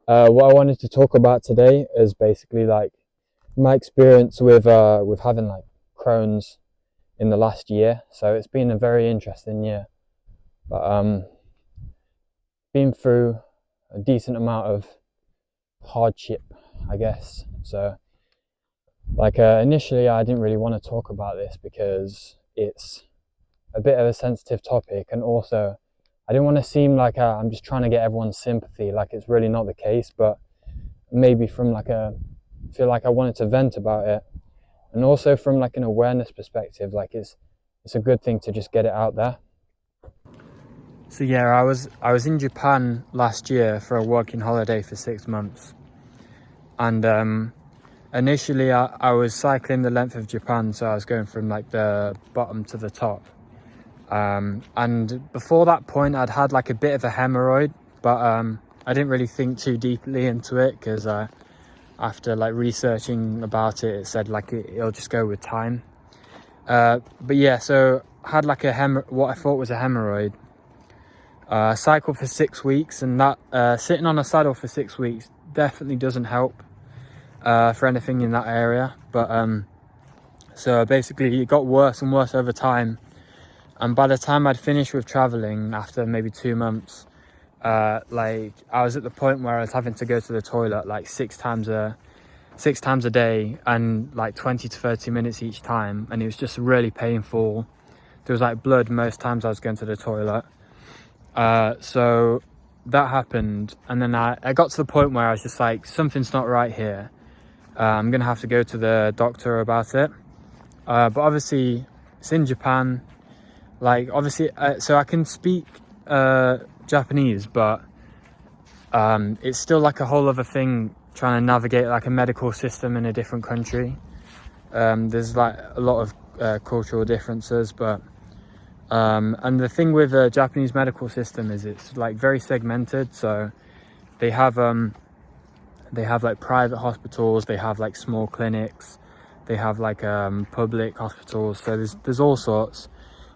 What I wanted to talk about today is basically like my experience with having like Crohn's in the last year. So it's been a very interesting year, but been through a decent amount of hardship, I guess. So initially, I didn't really want to talk about this because it's a bit of a sensitive topic, and also I didn't want to seem like I'm just trying to get everyone's sympathy. Like it's really not the case, but maybe from like a feel like I wanted to vent about it, and also from like an awareness perspective, like it's a good thing to just get it out there. So yeah, I was in Japan last year for a working holiday for 6 months, and initially I was cycling the length of Japan, so I was going from like the bottom to the top. And before that point, I'd had like a bit of a hemorrhoid, but I didn't really think too deeply into it because after like researching about it, it said like it'll just go with time. But yeah, so I had like what I thought was a hemorrhoid. Cycled for 6 weeks, and that sitting on a saddle for 6 weeks definitely doesn't help for anything in that area. But so basically, it got worse and worse over time. And by the time I'd finished with traveling, after maybe 2 months, like I was at the point where I was having to go to the toilet like six times a day, and like 20 to 30 minutes each time, and it was just really painful. There was like blood most times I was going to the toilet. So that happened, and then I got to the point where I was just like, something's not right here. I'm gonna have to go to the doctor about it. But obviously it's in Japan. Like obviously, so I can speak Japanese, but it's still like a whole other thing trying to navigate like a medical system in a different country. There's like a lot of cultural differences, but and the thing with the Japanese medical system is it's like very segmented. So they have like private hospitals, they have like small clinics, they have like public hospitals. So there's all sorts.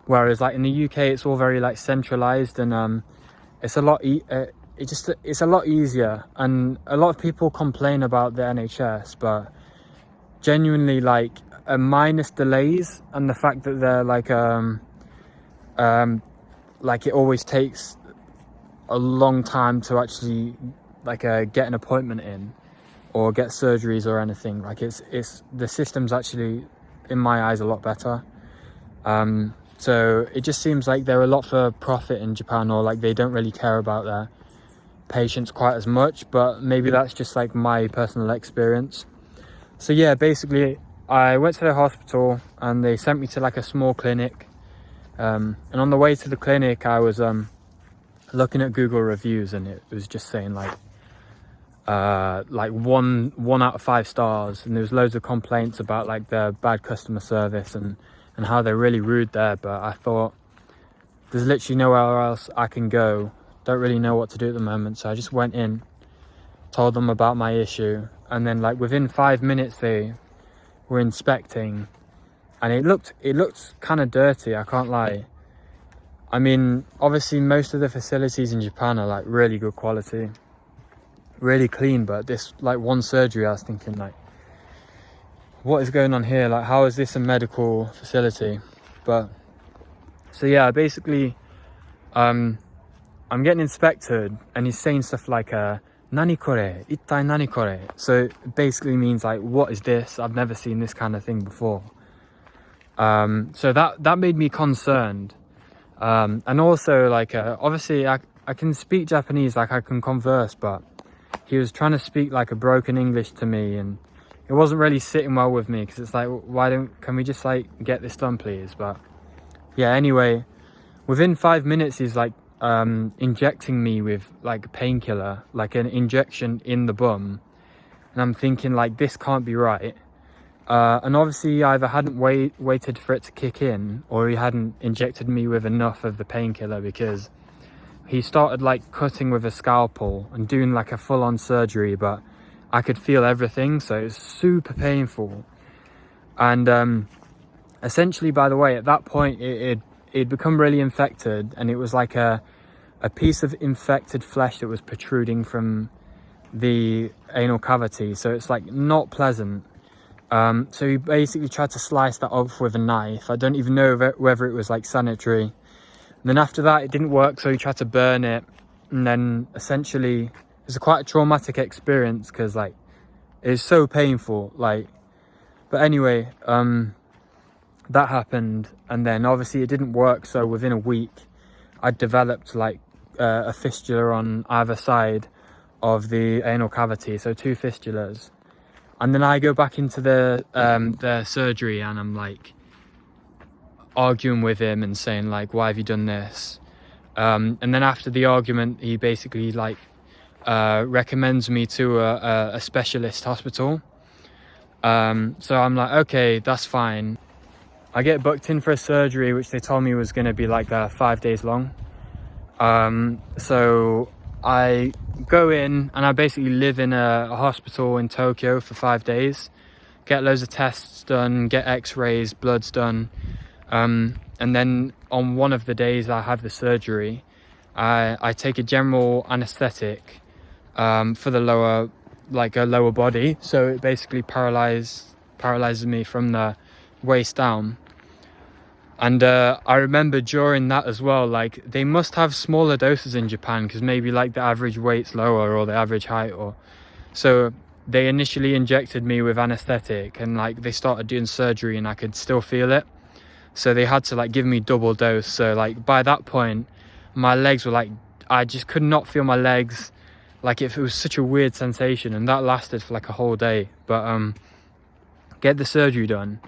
Whereas like in the UK, it's all very like centralized, and it's a lot it's a lot easier. And a lot of people complain about the NHS, but genuinely like minus delays and the fact that they're like it always takes a long time to actually like get an appointment in or get surgeries or anything. Like it's the system's actually in my eyes a lot better. So it just seems like they're a lot for profit in Japan, or like they don't really care about their patients quite as much, but maybe that's just like my personal experience. So yeah, basically I went to the hospital and they sent me to like a small clinic, and on the way to the clinic I was looking at Google reviews, and it was just saying like one out of 5 stars, and there was loads of complaints about like their bad customer service and how they're really rude there. But I thought, there's literally nowhere else I can go. Don't really know what to do at the moment. So I just went in, told them about my issue, and then like within 5 minutes they were inspecting, and it looked kind of dirty, I can't lie. I mean, obviously most of the facilities in Japan are like really good quality, really clean, but this like one surgery, I was thinking like, what is going on here? Like, how is this a medical facility? But so yeah, basically I'm getting inspected, and he's saying stuff like nani kore, ittai nani kore. So it basically means like, what is this? I've never seen this kind of thing before. So that made me concerned. And also like obviously I can speak Japanese, like I can converse, but he was trying to speak like a broken English to me, and it wasn't really sitting well with me, because it's like, can we just like get this done please? But yeah, anyway, within 5 minutes he's like injecting me with like a painkiller, like an injection in the bum, and I'm thinking like, this can't be right. And obviously he either hadn't waited for it to kick in, or he hadn't injected me with enough of the painkiller, because he started like cutting with a scalpel and doing like a full-on surgery, but I could feel everything, so it was super painful. And essentially, by the way, at that point it'd become really infected, and it was like a piece of infected flesh that was protruding from the anal cavity, so it's like not pleasant. So he basically tried to slice that off with a knife. I don't even know whether it was like sanitary. And then after that it didn't work, so he tried to burn it. And then essentially it was quite a traumatic experience because like it was so painful, like. But anyway, that happened, and then obviously it didn't work, so within a week I developed like a fistula on either side of the anal cavity, so 2 fistulas. And then I go back into the surgery, and I'm like arguing with him and saying like, why have you done this? And then after the argument, he basically like recommends me to a specialist hospital. So I'm like, okay, that's fine. I get booked in for a surgery which they told me was going to be like 5 days long. So I go in and I basically live in a hospital in Tokyo for 5 days, get loads of tests done, get x-rays, bloods done, and then on one of the days I have the surgery, I take a general anesthetic for the lower body, so it basically paralyzes me from the waist down. And I remember during that as well, like they must have smaller doses in Japan because maybe like the average weight's lower or the average height, or so they initially injected me with anesthetic, and like they started doing surgery and I could still feel it, so they had to like give me double dose. So like by that point my legs were like, I just could not feel my legs. Like if it was such a weird sensation, and that lasted for like a whole day. But get the surgery done,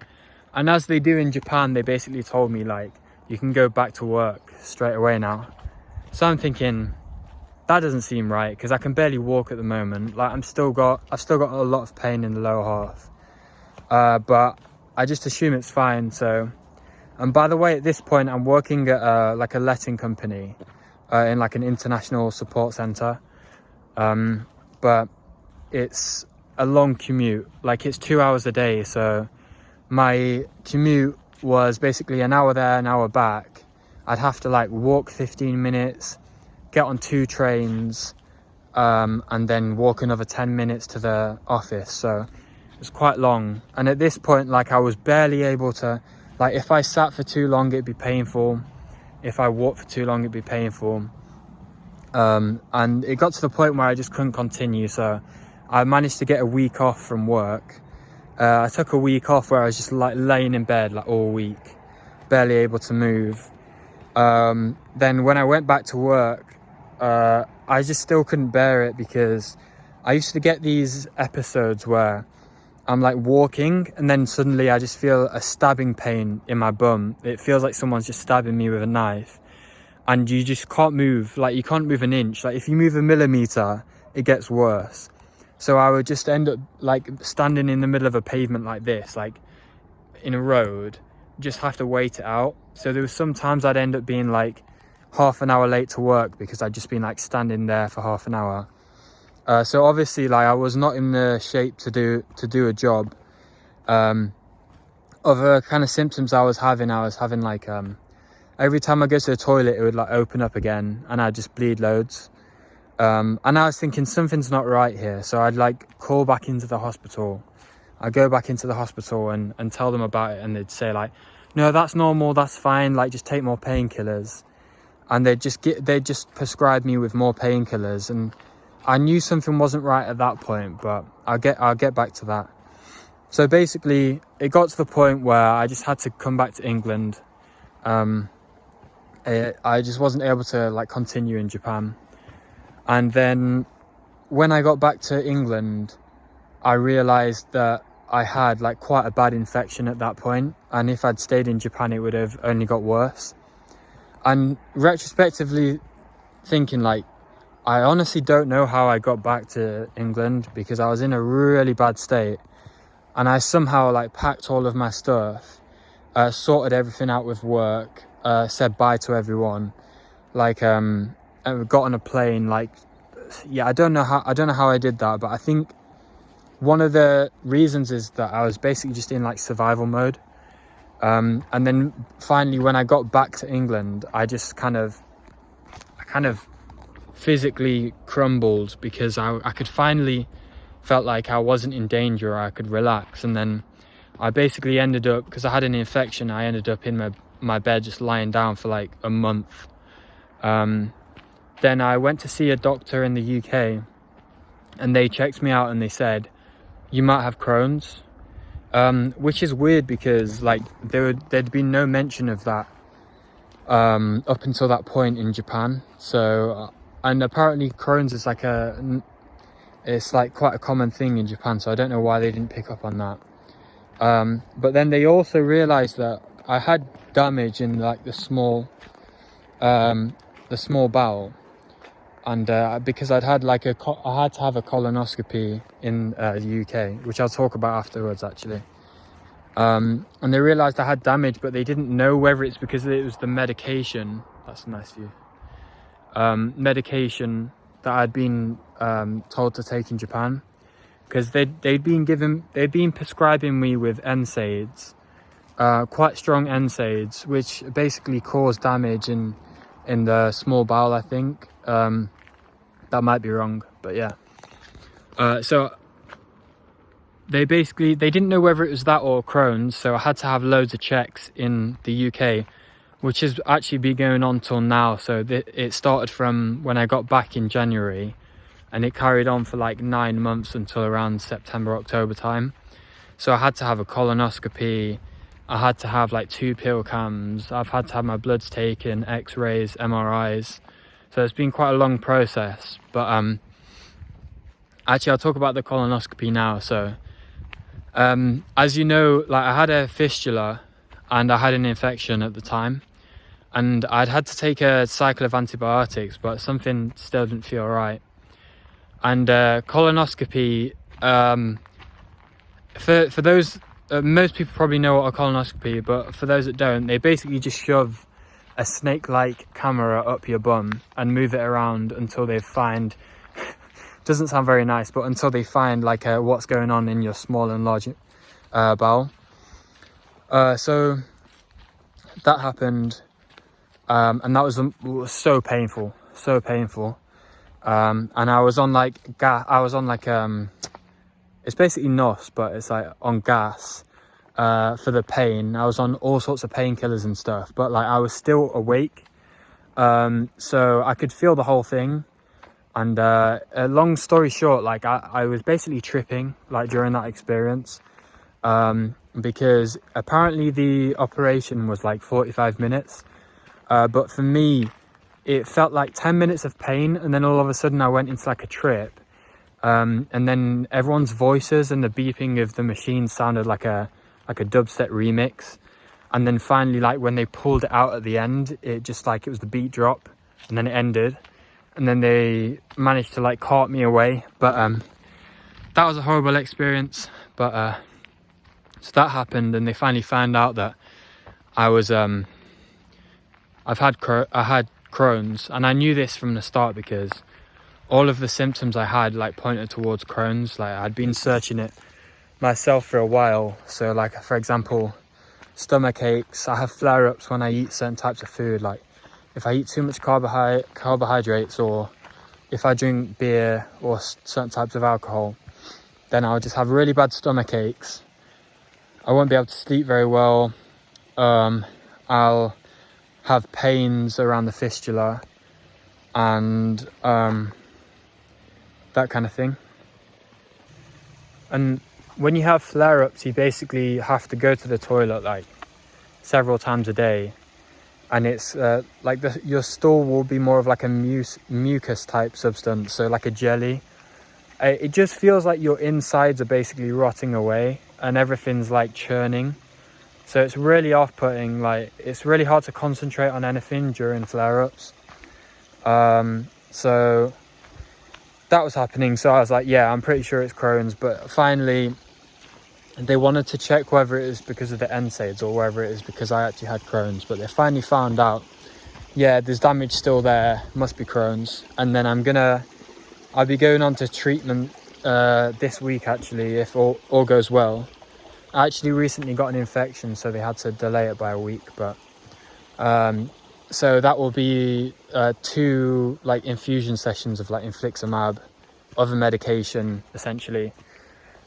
and as they do in Japan, they basically told me like, you can go back to work straight away now. So I'm thinking that doesn't seem right, because I can barely walk at the moment. Like I've still got a lot of pain in the lower half, but I just assume it's fine. So, and by the way, at this point I'm working at like a letting company in like an international support center. But it's a long commute, like it's 2 hours a day. So my commute was basically an hour there, an hour back. I'd have to like walk 15 minutes, get on 2 trains, and then walk another 10 minutes to the office. So it was quite long. And at this point, like I was barely able to, like if I sat for too long, it'd be painful. If I walked for too long, it'd be painful. And it got to the point where I just couldn't continue, so I managed to get a week off from work. I took a week off where I was just like laying in bed like all week, barely able to move. Then when I went back to work, I just still couldn't bear it, because I used to get these episodes where I'm like walking and then suddenly I just feel a stabbing pain in my bum. It feels like someone's just stabbing me with a knife. And you just can't move, like you can't move an inch. Like if you move a millimeter, it gets worse. So I would just end up like standing in the middle of a pavement like this, like in a road, just have to wait it out. So there was sometimes I'd end up being like half an hour late to work because I'd just been like standing there for half an hour. So obviously like I was not in the shape to do a job. Other kind of symptoms I was having like every time I go to the toilet, it would like open up again and I'd just bleed loads. And I was thinking something's not right here. So I'd like call back into the hospital. I'd go back into the hospital and tell them about it. And they'd say like, no, that's normal. That's fine. Like just take more painkillers. And they'd just prescribe me with more painkillers. And I knew something wasn't right at that point, but I'll get back to that. So basically it got to the point where I just had to come back to England. I just wasn't able to like continue in Japan. And then when I got back to England, I realized that I had like quite a bad infection at that point, and if I'd stayed in Japan it would have only got worse. And retrospectively thinking, like, I honestly don't know how I got back to England, because I was in a really bad state, and I somehow like packed all of my stuff, sorted everything out with work, said bye to everyone, like and got on a plane. Like, yeah, I don't know how I did that, but I think one of the reasons is that I was basically just in like survival mode. And then finally when I got back to England, I kind of physically crumbled because I could finally felt like I wasn't in danger, I could relax. And then I basically ended up, because I had an infection, I ended up in my bed just lying down for like a month. Then I went to see a doctor in the UK, and they checked me out and they said, you might have Crohn's, which is weird because like there'd been no mention of that up until that point in Japan. So and apparently Crohn's is like it's like quite a common thing in Japan, so I don't know why they didn't pick up on that. But then they also realized that I had damage in like the small bowel, and because I'd had like I had to have a colonoscopy in the UK, which I'll talk about afterwards actually. And they realized I had damage, but they didn't know whether it's because it was the medication. That's a nice view. Medication that I'd been told to take in Japan, because they'd been prescribing me with NSAIDs, quite strong NSAIDs, which basically cause damage in the small bowel, I think. That might be wrong, but yeah. So they didn't know whether it was that or Crohn's, so I had to have loads of checks in the UK, which has actually been going on till now. So it started from when I got back in January, and it carried on for like 9 months until around September, October time. So I had to have a colonoscopy, I had to have like 2 pill cams, I've had to have my bloods taken, x-rays, MRIs. So it's been quite a long process, but actually I'll talk about the colonoscopy now. So as you know, like I had a fistula and I had an infection at the time, and I'd had to take a cycle of antibiotics, but something still didn't feel right. And colonoscopy, for those, most people probably know what a colonoscopy, but for those that don't, they basically just shove a snake-like camera up your bum and move it around until they find, doesn't sound very nice, but until they find like what's going on in your small and large bowel. So that happened, and that was so painful. And I was on like it's basically NOS, but it's like on gas for the pain. I was on all sorts of painkillers and stuff, but like I was still awake, so I could feel the whole thing. And a long story short, like I was basically tripping like during that experience, because apparently the operation was like 45 minutes, but for me it felt like 10 minutes of pain, and then all of a sudden I went into like a trip, and then everyone's voices and the beeping of the machine sounded like a dubstep remix. And then finally, like when they pulled it out at the end, it just like it was the beat drop, and then it ended, and then they managed to like cart me away. But that was a horrible experience. But so that happened, and they finally found out that I was I had Crohn's, and I knew this from the start because all of the symptoms I had like pointed towards Crohn's. Like I'd been searching it myself for a while. So like for example, stomach aches, I have flare-ups when I eat certain types of food, like if I eat too much carbohydrates, or if I drink beer or certain types of alcohol, then I'll just have really bad stomach aches. I won't be able to sleep very well. I'll have pains around the fistula and that kind of thing. And when you have flare-ups, you basically have to go to the toilet like several times a day, and it's like your stool will be more of like a mucus type substance, so like a jelly. It just feels like your insides are basically rotting away and everything's like churning. So it's really off-putting. Like it's really hard to concentrate on anything during flare-ups. So that was happening. So I was like, yeah, I'm pretty sure it's Crohn's. But finally, they wanted to check whether it was because of the NSAIDs or whether it is because I actually had Crohn's. But they finally found out, yeah, there's damage still there, must be Crohn's. And then I'll be going on to treatment this week actually, if all goes well. I actually recently got an infection, so they had to delay it by a week. But So that will be 2 like infusion sessions of like infliximab, other medication, essentially,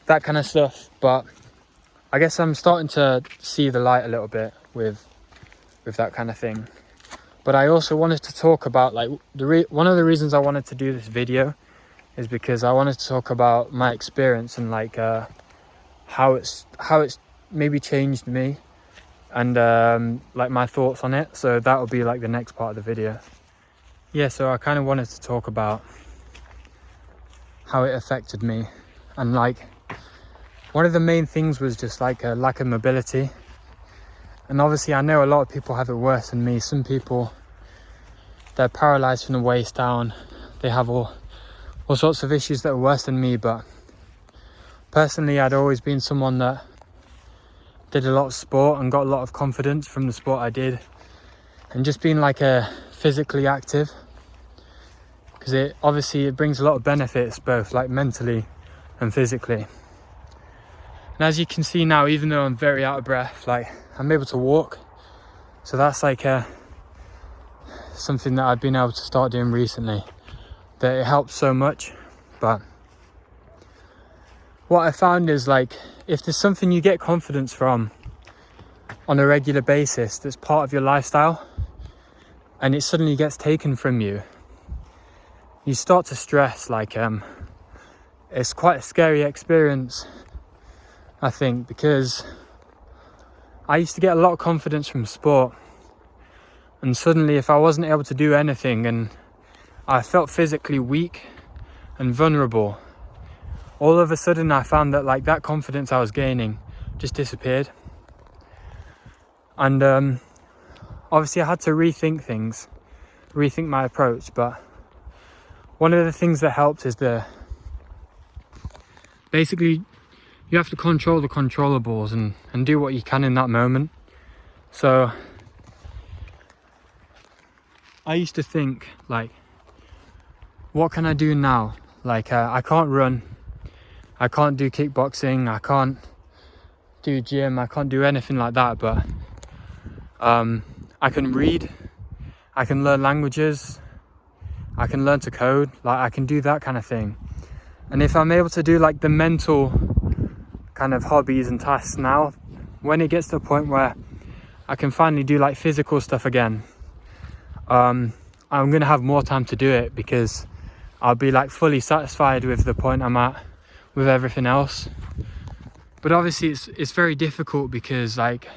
that kind of stuff. But I guess I'm starting to see the light a little bit with that kind of thing. But I also wanted to talk about like one of the reasons I wanted to do this video is because I wanted to talk about my experience and like how it's maybe changed me, and like my thoughts on it. So that will be like the next part of the video. Yeah, so I kind of wanted to talk about how it affected me, and like one of the main things was just like a lack of mobility. And obviously I know a lot of people have it worse than me. Some people, they're paralyzed from the waist down, they have all sorts of issues that are worse than me. But personally, I'd always been someone that did a lot of sport and got a lot of confidence from the sport I did, and just being like physically active, because it brings a lot of benefits, both like mentally and physically. And as you can see now, even though I'm very out of breath, like I'm able to walk. So that's like something that I've been able to start doing recently, that it helps so much. But what I found is like, if there's something you get confidence from on a regular basis that's part of your lifestyle, and it suddenly gets taken from you, you start to stress. Like it's quite a scary experience, I think, because I used to get a lot of confidence from sport, and suddenly if I wasn't able to do anything and I felt physically weak and vulnerable, all of a sudden I found that like that confidence I was gaining just disappeared. And obviously I had to rethink my approach. But one of the things that helped is basically you have to control the controllables and do what you can in that moment. So I used to think like, what can I do now? Like I can't run, I can't do kickboxing, I can't do gym, I can't do anything like that. But I can read, I can learn languages, I can learn to code, like I can do that kind of thing. And if I'm able to do like the mental kind of hobbies and tasks now, when it gets to a point where I can finally do like physical stuff again, I'm gonna have more time to do it, because I'll be like fully satisfied with the point I'm at with everything else. But obviously it's very difficult, because like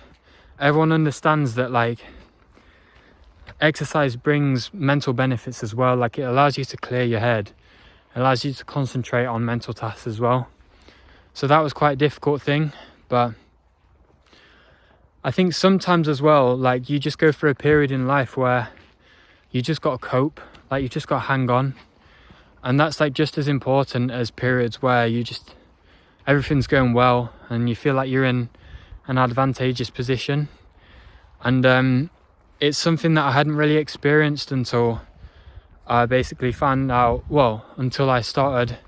everyone understands that like exercise brings mental benefits as well. Like it allows you to clear your head, it allows you to concentrate on mental tasks as well. So that was quite a difficult thing. But I think sometimes as well, like you just go through a period in life where you just got to cope, like you just got to hang on. And that's like just as important as periods where everything's going well and you feel like you're in an advantageous position. And it's something that I hadn't really experienced until I basically found out, until I started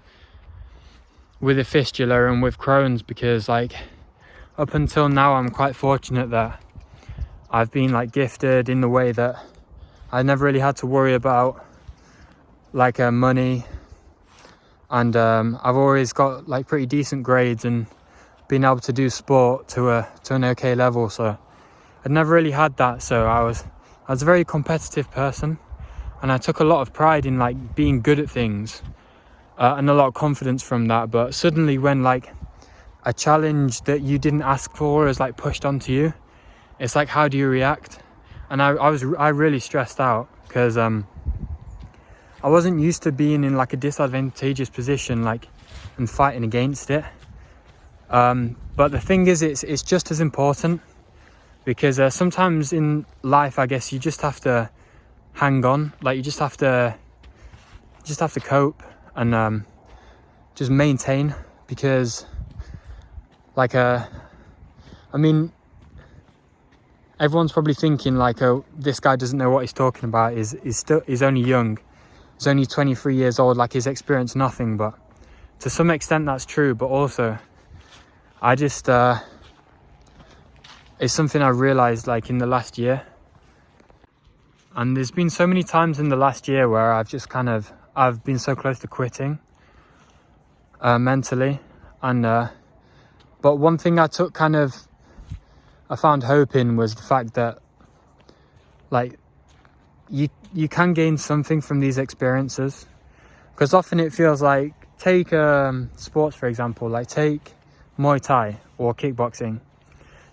with a fistula and with Crohn's, because like up until now I'm quite fortunate that I've been like gifted in the way that I never really had to worry about like money, and I've always got like pretty decent grades and been able to do sport to an okay level. So I'd never really had that. So I was a very competitive person, and I took a lot of pride in like being good at things, and a lot of confidence from that. But suddenly when like a challenge that you didn't ask for is like pushed onto you, it's like, how do you react? And I really stressed out, because I wasn't used to being in like a disadvantageous position, like, and fighting against it. But the thing is, it's just as important, because sometimes in life, I guess you just have to hang on, like you just have to cope and just maintain, because like I mean, everyone's probably thinking like, oh, this guy doesn't know what he's talking about, he's only young, he's only 23 years old, like he's experienced nothing. But to some extent that's true, but also I just it's something I realized like in the last year. And there's been so many times in the last year where I've been so close to quitting mentally. And but one thing I found hope in was the fact that like you can gain something from these experiences, because often it feels like, take sports for example, like take Muay Thai or kickboxing.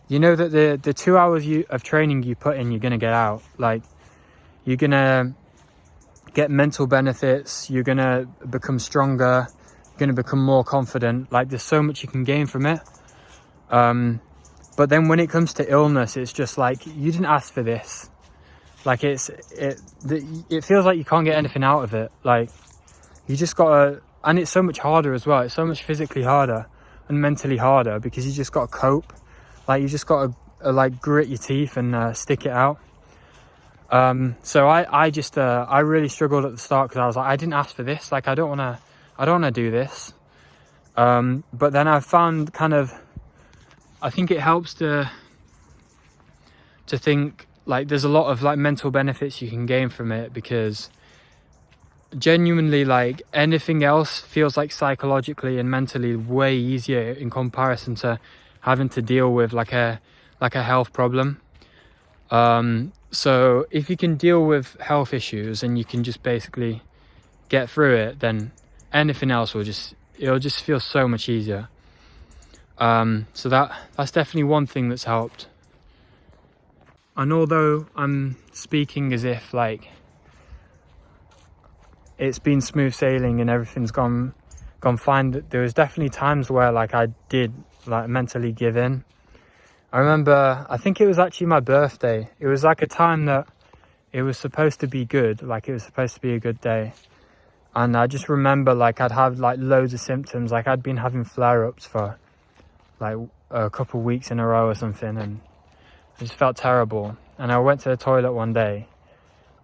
You know that the 2 hours of training you put in, you're gonna get out. Like, you're gonna get mental benefits, you're gonna become stronger, you're gonna become more confident. Like, there's so much you can gain from it. But then when it comes to illness, it's just like, you didn't ask for this. Like, it feels like you can't get anything out of it. Like, you just gotta, and it's so much harder as well. It's so much physically harder and mentally harder, because you just gotta cope. Like, you just gotta like grit your teeth and stick it out. So I really struggled at the start, because I was like, I didn't ask for this. Like, I don't wanna do this. But then I found I think it helps to think like there's a lot of like mental benefits you can gain from it, because genuinely, like, anything else feels like psychologically and mentally way easier in comparison to having to deal with like a health problem. So if you can deal with health issues and you can just basically get through it, then anything else it'll just feel so much easier. So that's definitely one thing that's helped. And although I'm speaking as if like it's been smooth sailing and everything's gone fine, there was definitely times where like I did like mentally give in. I remember, I think it was actually my birthday. It was like a time that it was supposed to be good, like it was supposed to be a good day. And I just remember like I'd have like loads of symptoms. Like, I'd been having flare-ups for like a couple of weeks in a row or something, and it just felt terrible. And I went to the toilet one day,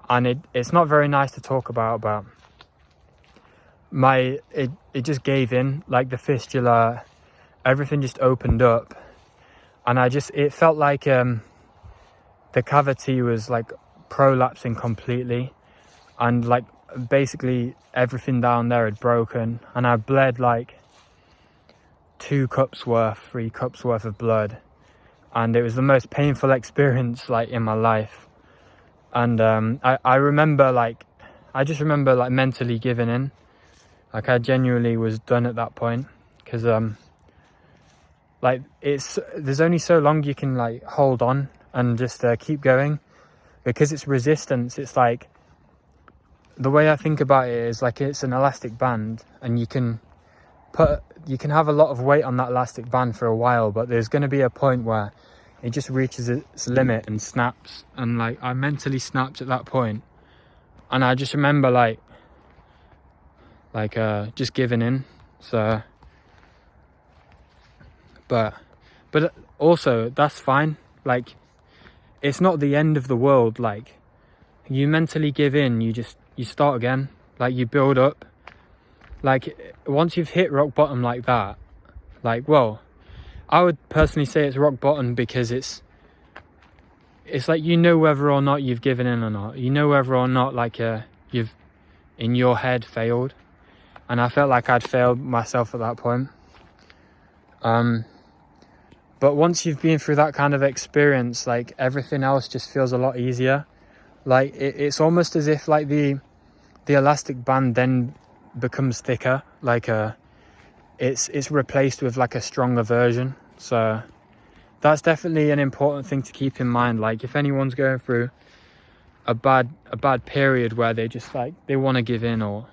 and it's not very nice to talk about, but it just gave in, like the fistula, everything just opened up. And it felt like the cavity was like prolapsing completely, and like basically everything down there had broken, and I bled like 3 cups worth of blood, and it was the most painful experience like in my life. And I remember like, I just remember like mentally giving in. Like, I genuinely was done at that point, because like there's only so long you can like hold on and just keep going, because it's resistance. It's like, the way I think about it is like, it's an elastic band, and you can have a lot of weight on that elastic band for a while, but there's going to be a point where it just reaches its limit and snaps. And like, I mentally snapped at that point, and I just remember like just giving in. So but also that's fine. Like, it's not the end of the world. Like, you mentally give in, you start again. Like, you build up. Like, once you've hit rock bottom like that, like, well, I would personally say it's rock bottom, because it's like, you know whether or not you've given in or not. You know whether or not like you've in your head failed. And I felt like I'd failed myself at that point. But once you've been through that kind of experience, like, everything else just feels a lot easier. Like, it's almost as if like the elastic band then becomes thicker. Like it's replaced with like a stronger version. So that's definitely an important thing to keep in mind. Like, if anyone's going through a bad period where they just like, they want to give in, or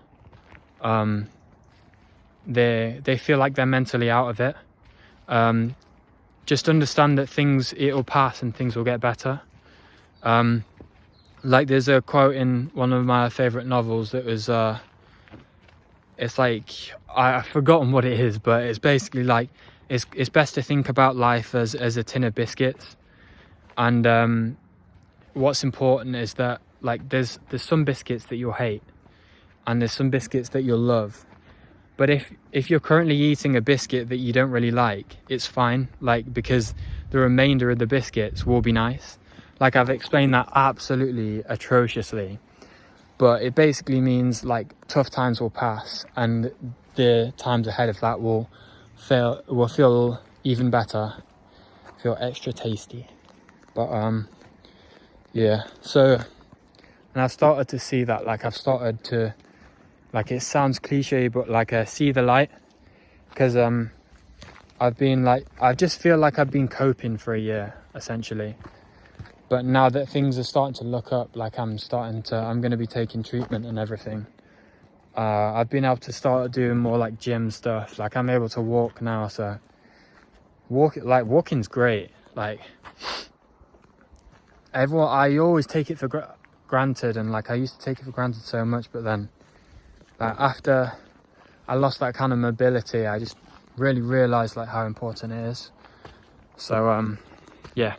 they feel like they're mentally out of it, just understand that it'll pass and things will get better. Like, there's a quote in one of my favorite novels that was it's like, I've forgotten what it is, but it's basically like, it's best to think about life as a tin of biscuits. And what's important is that like, there's some biscuits that you'll hate, and there's some biscuits that you'll love. But if you're currently eating a biscuit that you don't really like, it's fine, like, because the remainder of the biscuits will be nice. like I've explained that absolutely atrociously, but it basically means like tough times will pass and the times ahead of that will feel even better, feel extra tasty. But yeah, so, and I've started to see that, like I've started to, like, it sounds cliche, but like see the light, because I've been like, I just feel like I've been coping for a year essentially, but now that things are starting to look up, like I'm going to be taking treatment and everything, I've been able to start doing more like gym stuff. Like I'm able to walk now, so walking's great. Like everyone, I always take it for granted, and like I used to take it for granted so much, but then like after I lost that kind of mobility, I just really realized like how important it is. So yeah.